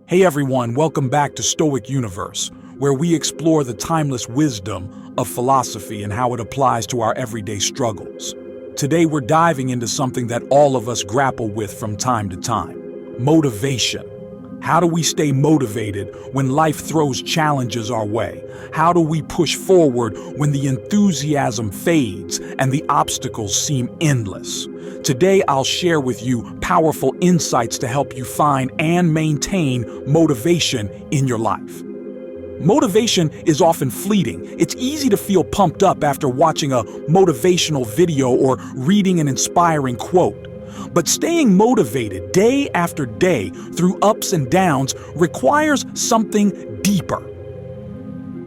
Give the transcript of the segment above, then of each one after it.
Hey everyone, welcome back to Stoic Universe, where we explore the timeless wisdom of philosophy and how it applies to our everyday struggles. Today we're diving into something that all of us grapple with from time to time: motivation. How do we stay motivated when life throws challenges our way? How do we push forward when the enthusiasm fades and the obstacles seem endless? Today, I'll share with you powerful insights to help you find and maintain motivation in your life. Motivation is often fleeting. It's easy to feel pumped up after watching a motivational video or reading an inspiring quote. But staying motivated day after day through ups and downs requires something deeper.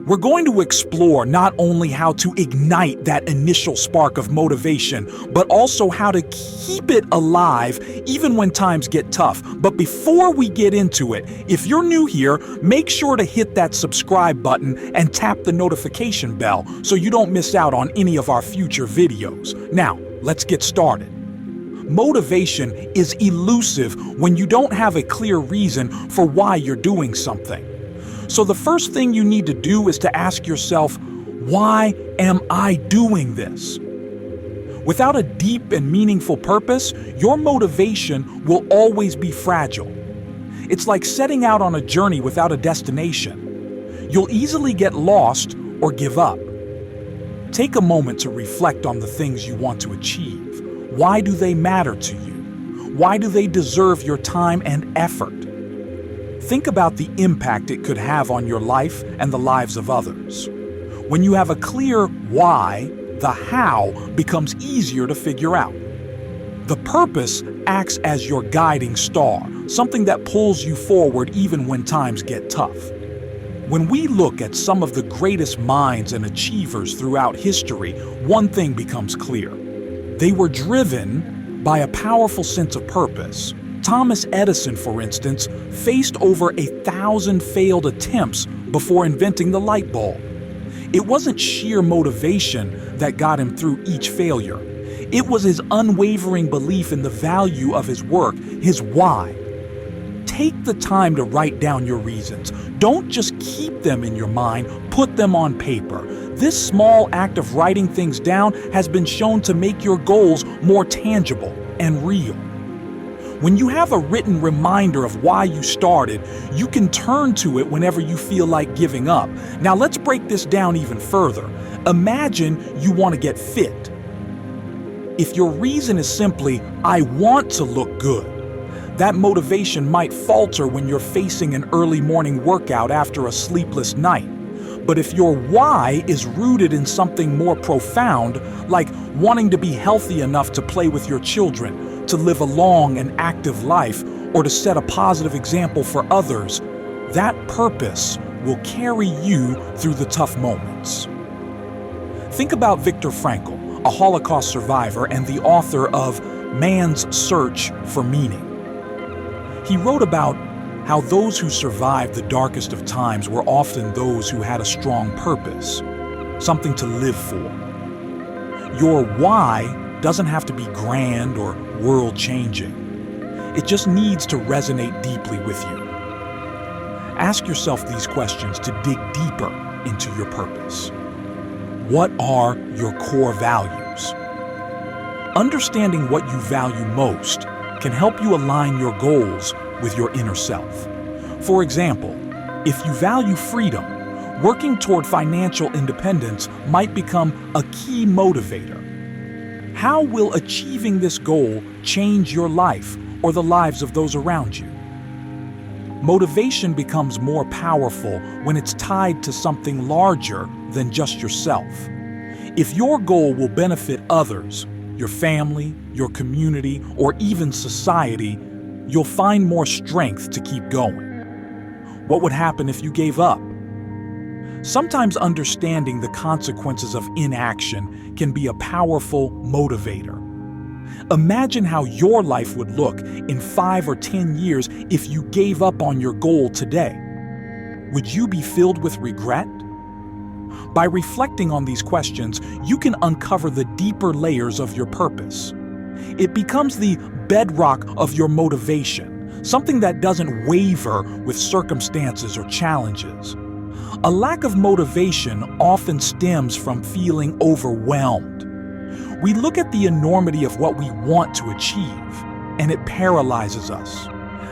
We're going to explore not only how to ignite that initial spark of motivation, but also how to keep it alive even when times get tough. But before we get into it, if you're new here, make sure to hit that subscribe button and tap the notification bell so you don't miss out on any of our future videos. Now, let's get started. Motivation is elusive when you don't have a clear reason for why you're doing something. So the first thing you need to do is to ask yourself, why am I doing this? Without a deep and meaningful purpose, your motivation will always be fragile. It's like setting out on a journey without a destination. You'll easily get lost or give up. Take a moment to reflect on the things you want to achieve. Why do they matter to you? Why do they deserve your time and effort? Think about the impact it could have on your life and the lives of others. When you have a clear why, the how becomes easier to figure out. The purpose acts as your guiding star, something that pulls you forward even when times get tough. When we look at some of the greatest minds and achievers throughout history, one thing becomes clear. They were driven by a powerful sense of purpose. Thomas Edison, for instance, faced over 1,000 failed attempts before inventing the light bulb. It wasn't sheer motivation that got him through each failure. It was his unwavering belief in the value of his work, his why. Take the time to write down your reasons. Don't just keep them in your mind, put them on paper. This small act of writing things down has been shown to make your goals more tangible and real. When you have a written reminder of why you started, you can turn to it whenever you feel like giving up. Now let's break this down even further. Imagine you want to get fit. If your reason is simply, I want to look good, that motivation might falter when you're facing an early morning workout after a sleepless night. But if your why is rooted in something more profound, like wanting to be healthy enough to play with your children, to live a long and active life, or to set a positive example for others, that purpose will carry you through the tough moments. Think about Viktor Frankl, a Holocaust survivor and the author of Man's Search for Meaning. He wrote about how those who survived the darkest of times were often those who had a strong purpose, something to live for. Your why doesn't have to be grand or world-changing. It just needs to resonate deeply with you. Ask yourself these questions to dig deeper into your purpose. What are your core values? Understanding what you value most can help you align your goals with your inner self. For example, if you value freedom, working toward financial independence might become a key motivator. How will achieving this goal change your life or the lives of those around you? Motivation becomes more powerful when it's tied to something larger than just yourself. If your goal will benefit others, your family, your community, or even society, you'll find more strength to keep going. What would happen if you gave up? Sometimes understanding the consequences of inaction can be a powerful motivator. Imagine how your life would look in 5 or 10 years if you gave up on your goal today. Would you be filled with regret? By reflecting on these questions, you can uncover the deeper layers of your purpose. It becomes the bedrock of your motivation, something that doesn't waver with circumstances or challenges. A lack of motivation often stems from feeling overwhelmed. We look at the enormity of what we want to achieve, and it paralyzes us.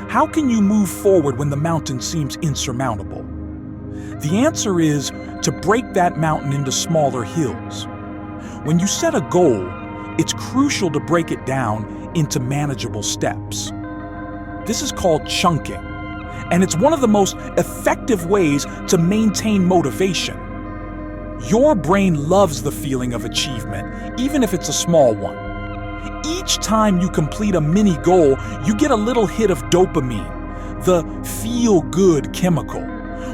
How can you move forward when the mountain seems insurmountable? The answer is to break that mountain into smaller hills. When you set a goal, it's crucial to break it down into manageable steps. This is called chunking, and it's one of the most effective ways to maintain motivation. Your brain loves the feeling of achievement, even if it's a small one. Each time you complete a mini goal, you get a little hit of dopamine, the feel-good chemical,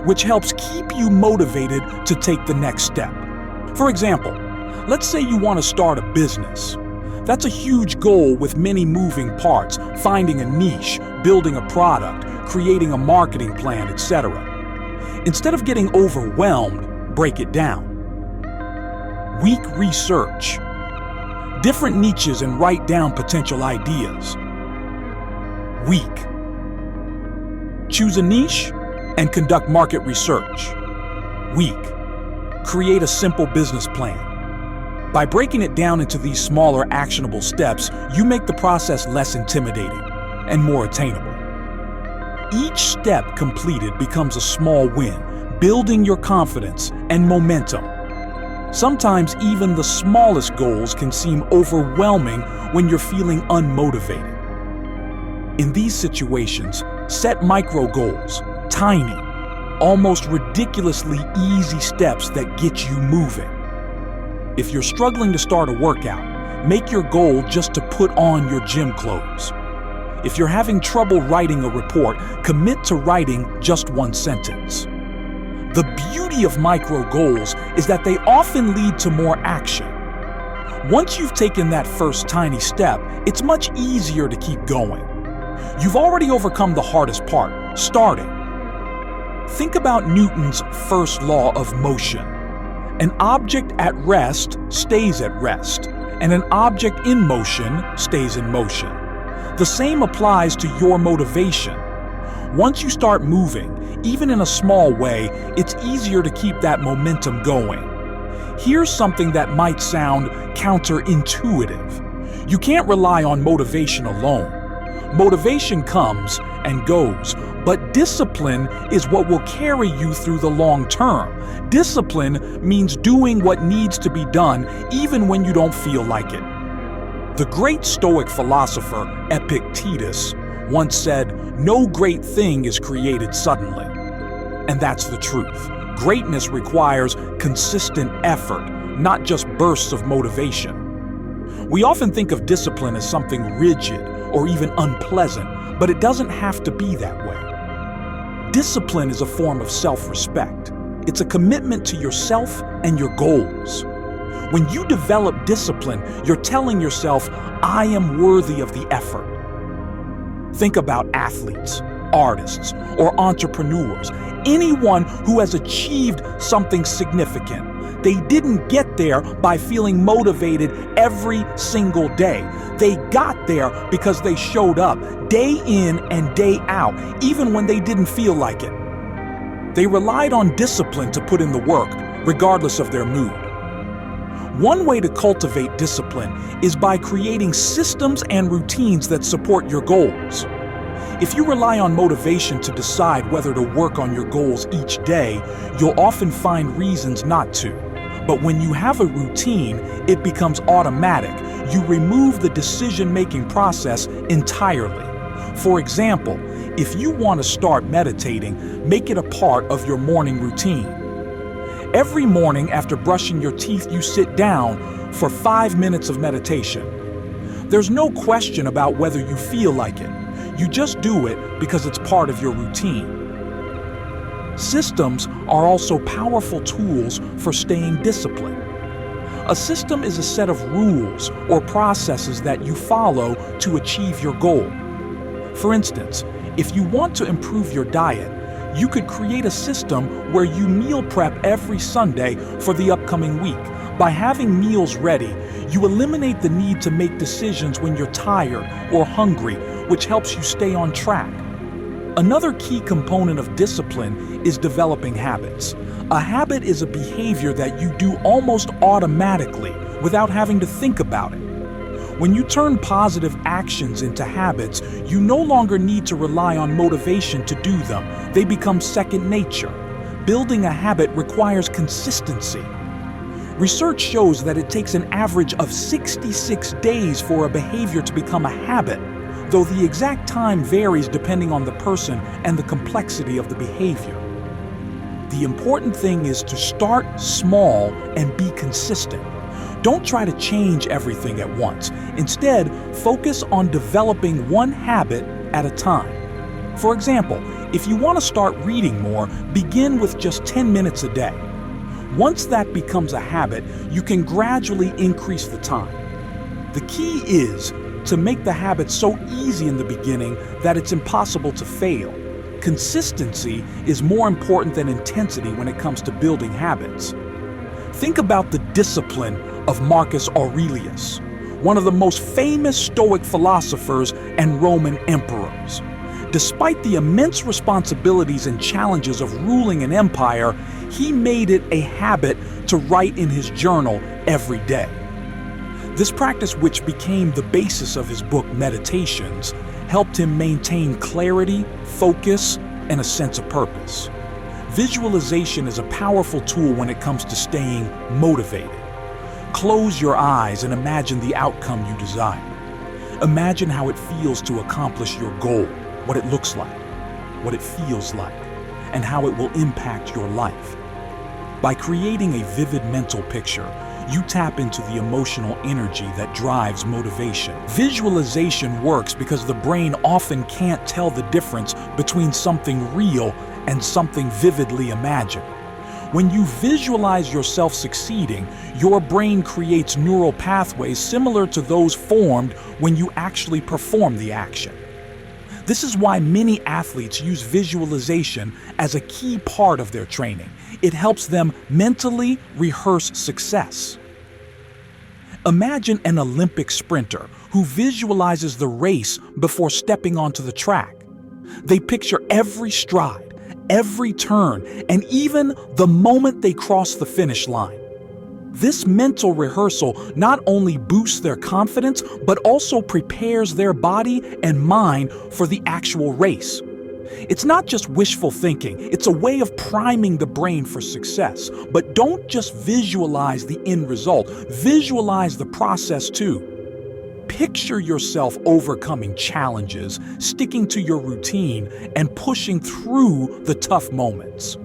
which helps keep you motivated to take the next step. For example, let's say you want to start a business. That's a huge goal with many moving parts, finding a niche, building a product, creating a marketing plan, etc. Instead of getting overwhelmed, break it down. Weak research. Different niches and write down potential ideas. Weak. Choose a niche and conduct market research. Weak. Create a simple business plan. By breaking it down into these smaller, actionable steps, you make the process less intimidating and more attainable. Each step completed becomes a small win, building your confidence and momentum. Sometimes even the smallest goals can seem overwhelming when you're feeling unmotivated. In these situations, set micro goals, tiny, almost ridiculously easy steps that get you moving. If you're struggling to start a workout, make your goal just to put on your gym clothes. If you're having trouble writing a report, commit to writing just one sentence. The beauty of micro goals is that they often lead to more action. Once you've taken that first tiny step, it's much easier to keep going. You've already overcome the hardest part, starting. Think about Newton's first law of motion. An object at rest stays at rest, and an object in motion stays in motion. The same applies to your motivation. Once you start moving, even in a small way, it's easier to keep that momentum going. Here's something that might sound counterintuitive. You can't rely on motivation alone. Motivation comes and goes, but discipline is what will carry you through the long term. Discipline means doing what needs to be done even when you don't feel like it. The great Stoic philosopher Epictetus once said, "No great thing is created suddenly." And that's the truth. Greatness requires consistent effort, not just bursts of motivation. We often think of discipline as something rigid or even unpleasant, but it doesn't have to be that way. Discipline is a form of self-respect. It's a commitment to yourself and your goals. When you develop discipline, you're telling yourself, "I am worthy of the effort." Think about athletes, artists, or entrepreneurs, anyone who has achieved something significant. They didn't get there by feeling motivated every single day. They got there because they showed up day in and day out, even when they didn't feel like it. They relied on discipline to put in the work, regardless of their mood. One way to cultivate discipline is by creating systems and routines that support your goals. If you rely on motivation to decide whether to work on your goals each day, you'll often find reasons not to. But when you have a routine, it becomes automatic. You remove the decision-making process entirely. For example, if you want to start meditating, make it a part of your morning routine. Every morning after brushing your teeth, you sit down for 5 minutes of meditation. There's no question about whether you feel like it. You just do it because it's part of your routine. Systems are also powerful tools for staying disciplined. A system is a set of rules or processes that you follow to achieve your goal. For instance, if you want to improve your diet, you could create a system where you meal prep every Sunday for the upcoming week. By having meals ready, you eliminate the need to make decisions when you're tired or hungry, which helps you stay on track. Another key component of discipline is developing habits. A habit is a behavior that you do almost automatically without having to think about it. When you turn positive actions into habits, you no longer need to rely on motivation to do them. They become second nature. Building a habit requires consistency. Research shows that it takes an average of 66 days for a behavior to become a habit, though the exact time varies depending on the person and the complexity of the behavior. The important thing is to start small and be consistent. Don't try to change everything at once. Instead, focus on developing one habit at a time. For example, if you want to start reading more, begin with just 10 minutes a day. Once that becomes a habit, you can gradually increase the time. The key is to make the habit so easy in the beginning that it's impossible to fail. Consistency is more important than intensity when it comes to building habits. Think about the discipline of Marcus Aurelius, one of the most famous Stoic philosophers and Roman emperors. Despite the immense responsibilities and challenges of ruling an empire, he made it a habit to write in his journal every day. This practice, which became the basis of his book Meditations, helped him maintain clarity, focus, and a sense of purpose. Visualization is a powerful tool when it comes to staying motivated. Close your eyes and imagine the outcome you desire. Imagine how it feels to accomplish your goal, what it looks like, what it feels like, and how it will impact your life. By creating a vivid mental picture, you tap into the emotional energy that drives motivation. Visualization works because the brain often can't tell the difference between something real and something vividly imagined. When you visualize yourself succeeding, your brain creates neural pathways similar to those formed when you actually perform the action. This is why many athletes use visualization as a key part of their training. It helps them mentally rehearse success. Imagine an Olympic sprinter who visualizes the race before stepping onto the track. They picture every stride, every turn, and even the moment they cross the finish line. This mental rehearsal not only boosts their confidence, but also prepares their body and mind for the actual race. It's not just wishful thinking, it's a way of priming the brain for success. But don't just visualize the end result, visualize the process too. Picture yourself overcoming challenges, sticking to your routine, and pushing through the tough moments.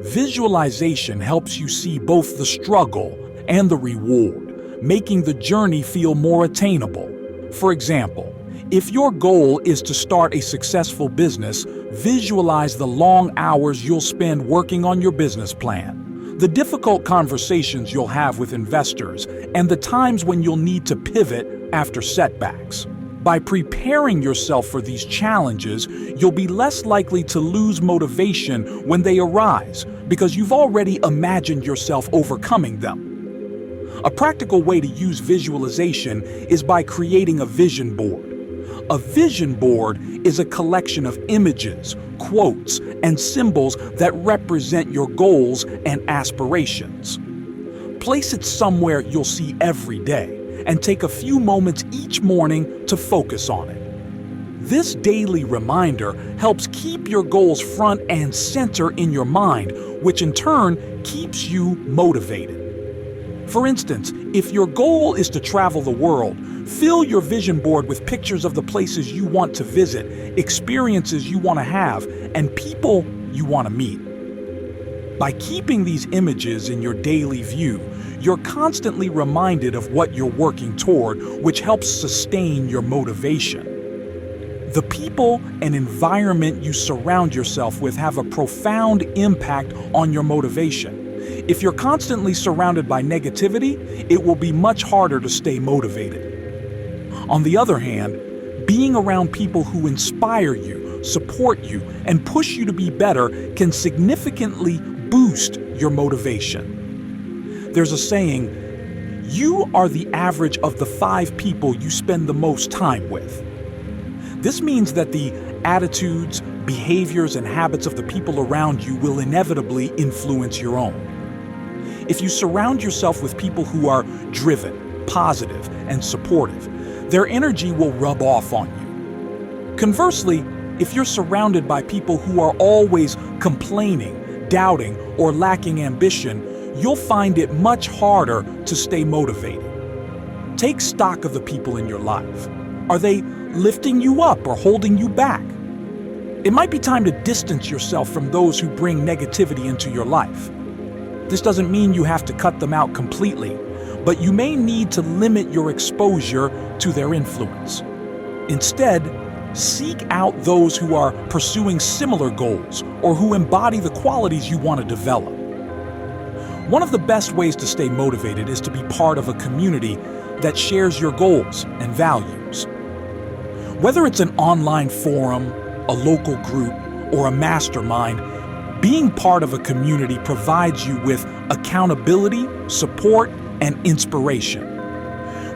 Visualization helps you see both the struggle and the reward, making the journey feel more attainable. For example, if your goal is to start a successful business, visualize the long hours you'll spend working on your business plan, the difficult conversations you'll have with investors, and the times when you'll need to pivot after setbacks. By preparing yourself for these challenges, you'll be less likely to lose motivation when they arise because you've already imagined yourself overcoming them. A practical way to use visualization is by creating a vision board. A vision board is a collection of images, quotes, and symbols that represent your goals and aspirations. Place it somewhere you'll see every day, and take a few moments each morning to focus on it. This daily reminder helps keep your goals front and center in your mind, which in turn keeps you motivated. For instance, if your goal is to travel the world, fill your vision board with pictures of the places you want to visit, experiences you want to have, and people you want to meet. By keeping these images in your daily view, you're constantly reminded of what you're working toward, which helps sustain your motivation. The people and environment you surround yourself with have a profound impact on your motivation. If you're constantly surrounded by negativity, it will be much harder to stay motivated. On the other hand, being around people who inspire you, support you, and push you to be better can significantly boost your motivation. There's a saying, "You are the average of the 5 people you spend the most time with." This means that the attitudes, behaviors, and habits of the people around you will inevitably influence your own. If you surround yourself with people who are driven, positive, and supportive, their energy will rub off on you. Conversely, if you're surrounded by people who are always complaining, doubting, or lacking ambition, you'll find it much harder to stay motivated. Take stock of the people in your life. Are they lifting you up or holding you back? It might be time to distance yourself from those who bring negativity into your life. This doesn't mean you have to cut them out completely, but you may need to limit your exposure to their influence. Instead, seek out those who are pursuing similar goals or who embody the qualities you want to develop. One of the best ways to stay motivated is to be part of a community that shares your goals and values. Whether it's an online forum, a local group, or a mastermind, being part of a community provides you with accountability, support, and inspiration.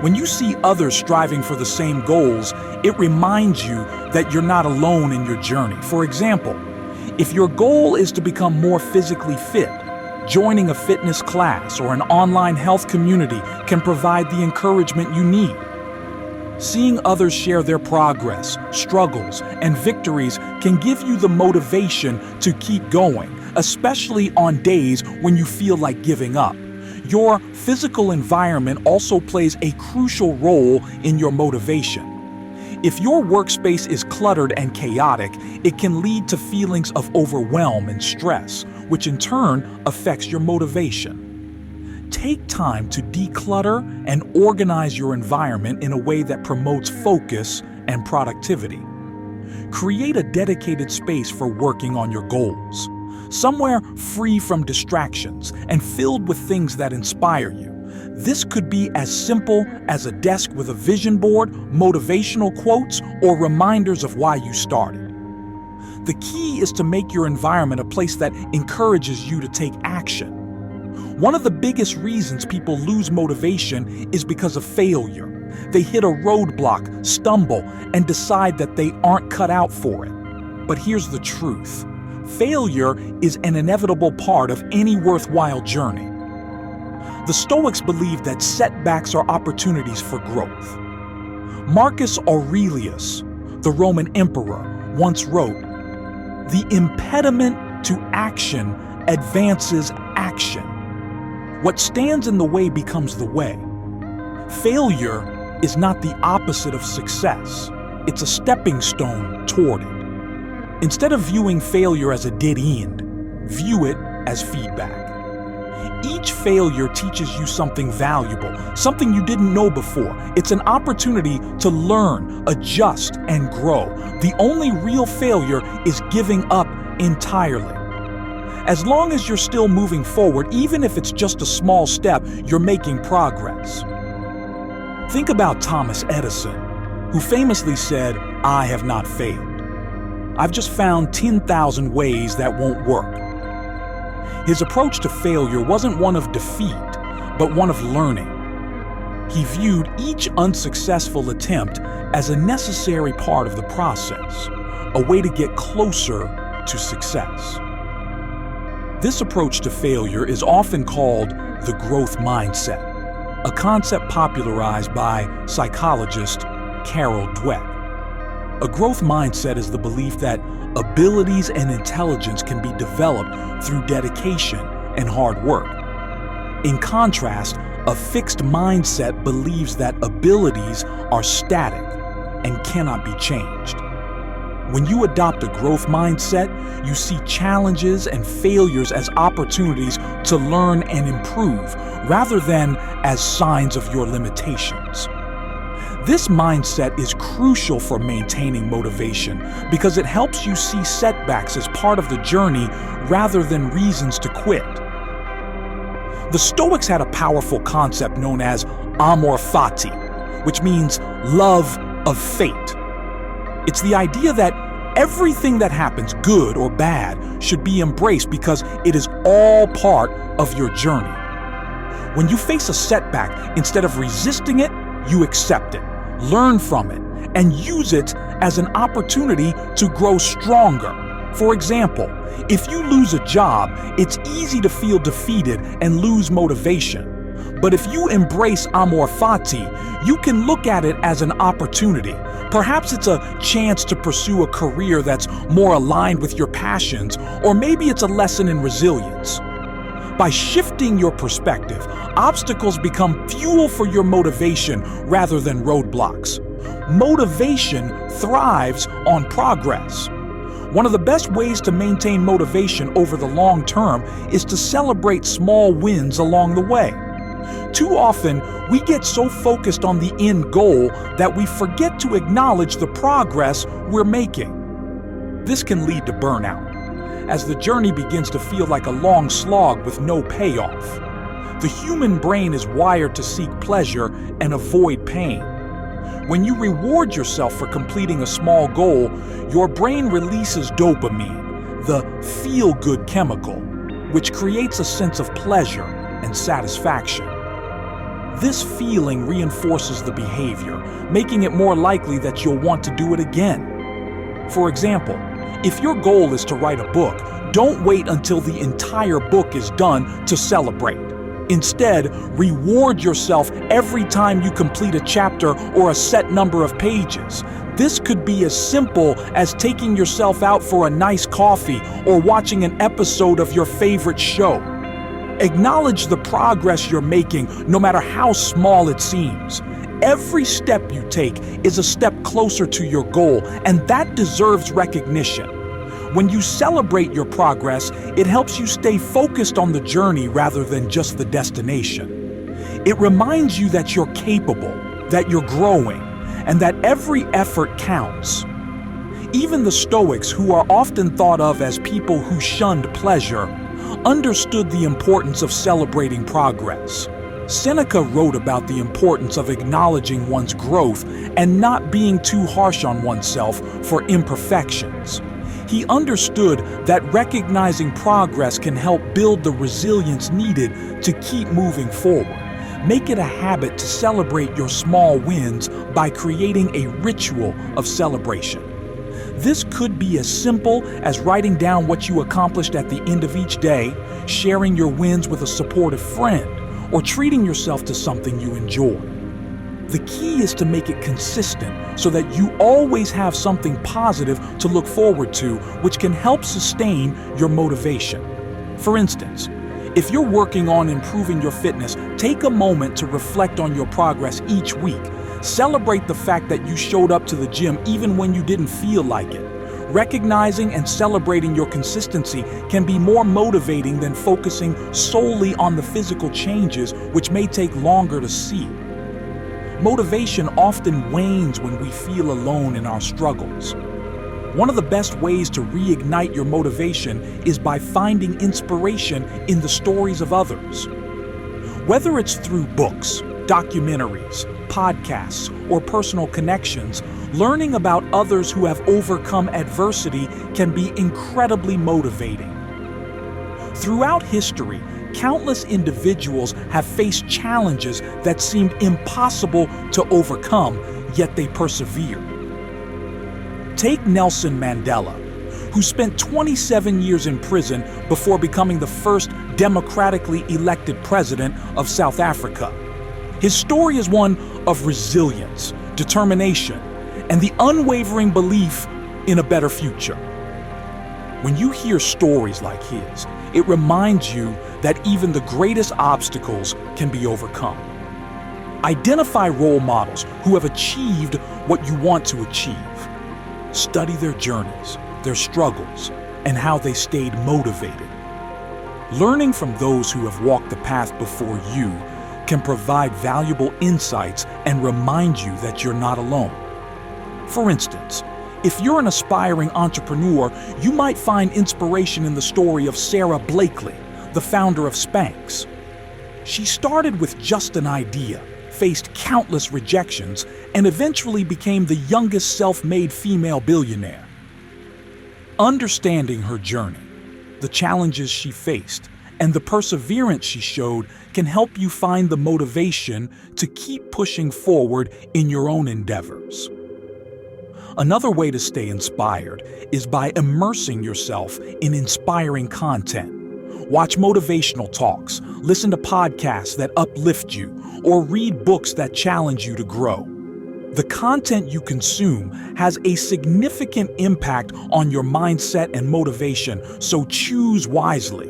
When you see others striving for the same goals, it reminds you that you're not alone in your journey. For example, if your goal is to become more physically fit, joining a fitness class or an online health community can provide the encouragement you need. Seeing others share their progress, struggles, and victories can give you the motivation to keep going, especially on days when you feel like giving up. Your physical environment also plays a crucial role in your motivation. If your workspace is cluttered and chaotic, it can lead to feelings of overwhelm and stress, which in turn affects your motivation. Take time to declutter and organize your environment in a way that promotes focus and productivity. Create a dedicated space for working on your goals, somewhere free from distractions and filled with things that inspire you. This could be as simple as a desk with a vision board, motivational quotes, or reminders of why you started. The key is to make your environment a place that encourages you to take action. One of the biggest reasons people lose motivation is because of failure. They hit a roadblock, stumble, and decide that they aren't cut out for it. But here's the truth. Failure is an inevitable part of any worthwhile journey. The Stoics believed that setbacks are opportunities for growth. Marcus Aurelius, the Roman emperor, once wrote, "The impediment to action advances action. What stands in the way becomes the way." Failure is not the opposite of success. It's a stepping stone toward it. Instead of viewing failure as a dead end, view it as feedback. Each failure teaches you something valuable, something you didn't know before. It's an opportunity to learn, adjust, and grow. The only real failure is giving up entirely. As long as you're still moving forward, even if it's just a small step, you're making progress. Think about Thomas Edison, who famously said, "I have not failed. I've just found 10,000 ways that won't work." His approach to failure wasn't one of defeat, but one of learning. He viewed each unsuccessful attempt as a necessary part of the process, a way to get closer to success. This approach to failure is often called the growth mindset, a concept popularized by psychologist Carol Dweck. A growth mindset is the belief that abilities and intelligence can be developed through dedication and hard work. In contrast, a fixed mindset believes that abilities are static and cannot be changed. When you adopt a growth mindset, you see challenges and failures as opportunities to learn and improve, rather than as signs of your limitations. This mindset is crucial for maintaining motivation because it helps you see setbacks as part of the journey rather than reasons to quit. The Stoics had a powerful concept known as amor fati, which means love of fate. It's the idea that everything that happens, good or bad, should be embraced because it is all part of your journey. When you face a setback, instead of resisting it, you accept it, learn from it, and use it as an opportunity to grow stronger. For example, if you lose a job, it's easy to feel defeated and lose motivation. But if you embrace amor fati, you can look at it as an opportunity. Perhaps it's a chance to pursue a career that's more aligned with your passions, or maybe it's a lesson in resilience. By shifting your perspective, obstacles become fuel for your motivation rather than roadblocks. Motivation thrives on progress. One of the best ways to maintain motivation over the long term is to celebrate small wins along the way. Too often, we get so focused on the end goal that we forget to acknowledge the progress we're making. This can lead to burnout, as the journey begins to feel like a long slog with no payoff. The human brain is wired to seek pleasure and avoid pain. When you reward yourself for completing a small goal, your brain releases dopamine, the feel-good chemical, which creates a sense of pleasure and satisfaction. This feeling reinforces the behavior, making it more likely that you'll want to do it again. For example, if your goal is to write a book, don't wait until the entire book is done to celebrate. Instead, reward yourself every time you complete a chapter or a set number of pages. This could be as simple as taking yourself out for a nice coffee or watching an episode of your favorite show. Acknowledge the progress you're making, no matter how small it seems. Every step you take is a step closer to your goal, and that deserves recognition. When you celebrate your progress, it helps you stay focused on the journey rather than just the destination. It reminds you that you're capable, that you're growing, and that every effort counts. Even the Stoics, who are often thought of as people who shunned pleasure, understood the importance of celebrating progress. Seneca wrote about the importance of acknowledging one's growth and not being too harsh on oneself for imperfections. He understood that recognizing progress can help build the resilience needed to keep moving forward. Make it a habit to celebrate your small wins by creating a ritual of celebration. This could be as simple as writing down what you accomplished at the end of each day, sharing your wins with a supportive friend, or treating yourself to something you enjoy. The key is to make it consistent so that you always have something positive to look forward to, which can help sustain your motivation. For instance, if you're working on improving your fitness, take a moment to reflect on your progress each week. Celebrate the fact that you showed up to the gym even when you didn't feel like it. Recognizing and celebrating your consistency can be more motivating than focusing solely on the physical changes, which may take longer to see. Motivation often wanes when we feel alone in our struggles. One of the best ways to reignite your motivation is by finding inspiration in the stories of others. Whether it's through books, documentaries, podcasts, or personal connections, learning about others who have overcome adversity can be incredibly motivating. Throughout history, countless individuals have faced challenges that seemed impossible to overcome, yet they persevered. Take Nelson Mandela, who spent 27 years in prison before becoming the first democratically elected president of South Africa. His story is one of resilience, determination, and the unwavering belief in a better future. When you hear stories like his, it reminds you that even the greatest obstacles can be overcome. Identify role models who have achieved what you want to achieve. Study their journeys, their struggles, and how they stayed motivated. Learning from those who have walked the path before you can provide valuable insights and remind you that you're not alone. For instance, if you're an aspiring entrepreneur, you might find inspiration in the story of Sarah Blakely, the founder of Spanx. She started with just an idea, faced countless rejections, and eventually became the youngest self-made female billionaire. Understanding her journey, the challenges she faced, and the perseverance she showed can help you find the motivation to keep pushing forward in your own endeavors. Another way to stay inspired is by immersing yourself in inspiring content. Watch motivational talks, listen to podcasts that uplift you, or read books that challenge you to grow. The content you consume has a significant impact on your mindset and motivation, so choose wisely.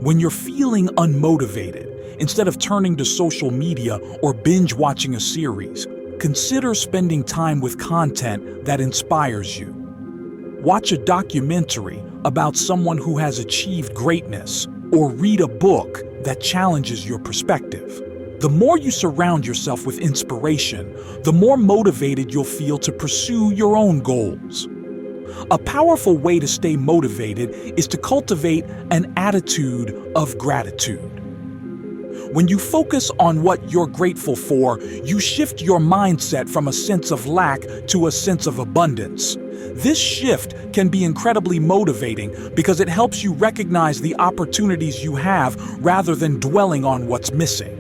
When you're feeling unmotivated, instead of turning to social media or binge watching a series, consider spending time with content that inspires you. Watch a documentary about someone who has achieved greatness, or read a book that challenges your perspective. The more you surround yourself with inspiration, the more motivated you'll feel to pursue your own goals. A powerful way to stay motivated is to cultivate an attitude of gratitude. When you focus on what you're grateful for, you shift your mindset from a sense of lack to a sense of abundance. This shift can be incredibly motivating because it helps you recognize the opportunities you have rather than dwelling on what's missing.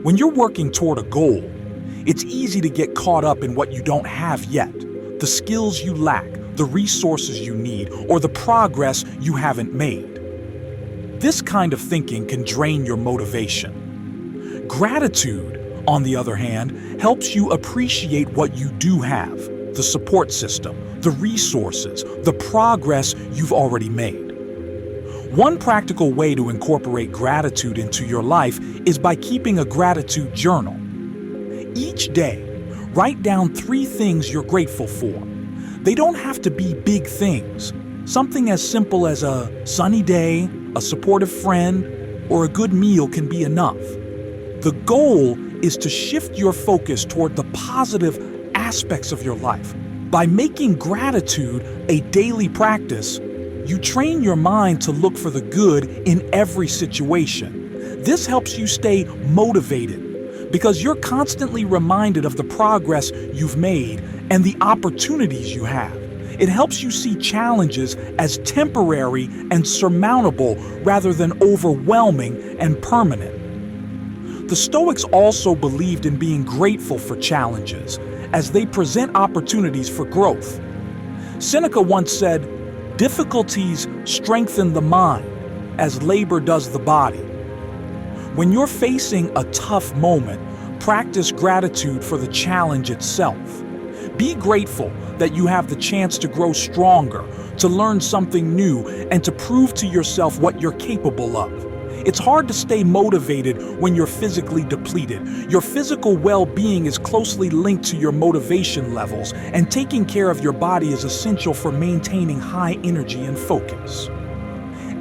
When you're working toward a goal, it's easy to get caught up in what you don't have yet, the skills you lack, the resources you need, or the progress you haven't made. This kind of thinking can drain your motivation. Gratitude, on the other hand, helps you appreciate what you do have, the support system, the resources, the progress you've already made. One practical way to incorporate gratitude into your life is by keeping a gratitude journal. Each day, write down 3 things you're grateful for. They don't have to be big things. Something as simple as a sunny day, a supportive friend, or a good meal can be enough. The goal is to shift your focus toward the positive aspects of your life. By making gratitude a daily practice, you train your mind to look for the good in every situation. This helps you stay motivated because you're constantly reminded of the progress you've made and the opportunities you have. It helps you see challenges as temporary and surmountable rather than overwhelming and permanent. The Stoics also believed in being grateful for challenges, as they present opportunities for growth. Seneca once said, "Difficulties strengthen the mind, as labor does the body." When you're facing a tough moment, practice gratitude for the challenge itself. Be grateful that you have the chance to grow stronger, to learn something new, and to prove to yourself what you're capable of. It's hard to stay motivated when you're physically depleted. Your physical well-being is closely linked to your motivation levels, and taking care of your body is essential for maintaining high energy and focus.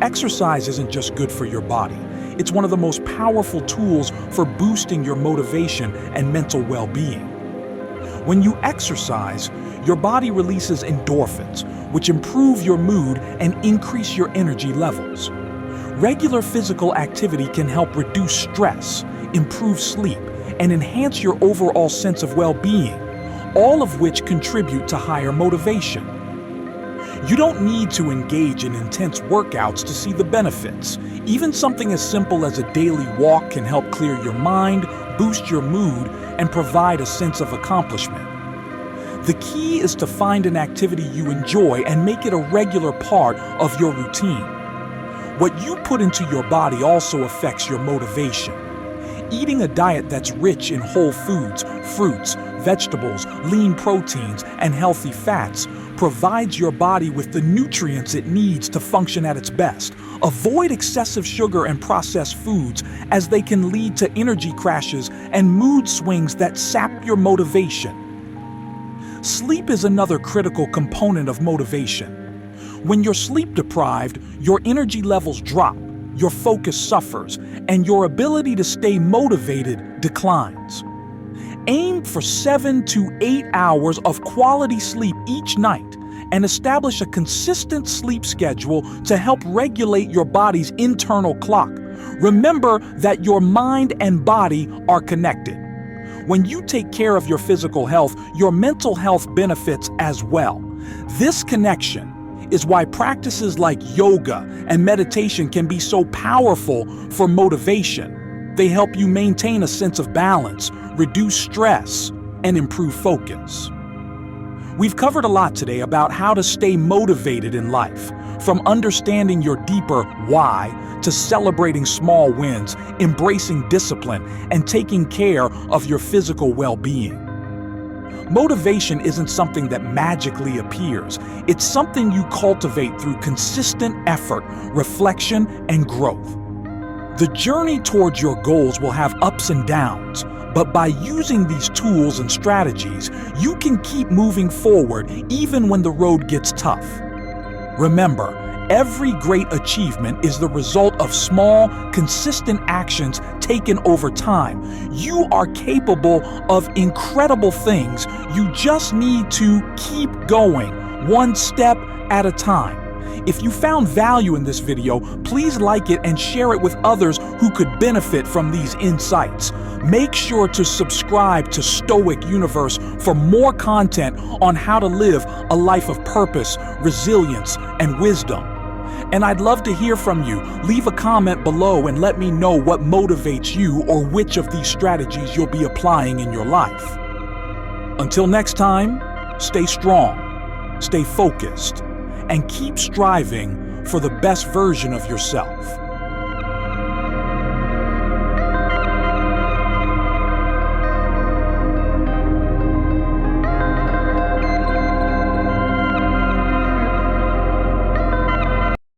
Exercise isn't just good for your body. It's one of the most powerful tools for boosting your motivation and mental well-being. When you exercise, your body releases endorphins, which improve your mood and increase your energy levels. Regular physical activity can help reduce stress, improve sleep, and enhance your overall sense of well-being, all of which contribute to higher motivation. You don't need to engage in intense workouts to see the benefits. Even something as simple as a daily walk can help clear your mind, boost your mood, and provide a sense of accomplishment. The key is to find an activity you enjoy and make it a regular part of your routine. What you put into your body also affects your motivation. Eating a diet that's rich in whole foods, fruits, vegetables, lean proteins, and healthy fats provides your body with the nutrients it needs to function at its best. Avoid excessive sugar and processed foods, as they can lead to energy crashes and mood swings that sap your motivation. Sleep is another critical component of motivation. When you're sleep deprived, your energy levels drop, your focus suffers, and your ability to stay motivated declines. Aim for 7 to 8 hours of quality sleep each night and establish a consistent sleep schedule to help regulate your body's internal clock. Remember that your mind and body are connected. When you take care of your physical health, your mental health benefits as well. This connection is why practices like yoga and meditation can be so powerful for motivation. They help you maintain a sense of balance, reduce stress, and improve focus. We've covered a lot today about how to stay motivated in life, from understanding your deeper why to celebrating small wins, embracing discipline, and taking care of your physical well-being. Motivation isn't something that magically appears. It's something you cultivate through consistent effort, reflection, and growth. The journey towards your goals will have ups and downs, but by using these tools and strategies, you can keep moving forward even when the road gets tough. Remember, every great achievement is the result of small, consistent actions taken over time. You are capable of incredible things. You just need to keep going, one step at a time. If you found value in this video, please like it and share it with others who could benefit from these insights. Make sure to subscribe to Stoic Universe for more content on how to live a life of purpose, resilience, and wisdom. And I'd love to hear from you. Leave a comment below and let me know what motivates you or which of these strategies you'll be applying in your life. Until next time, stay strong, stay focused, and keep striving for the best version of yourself.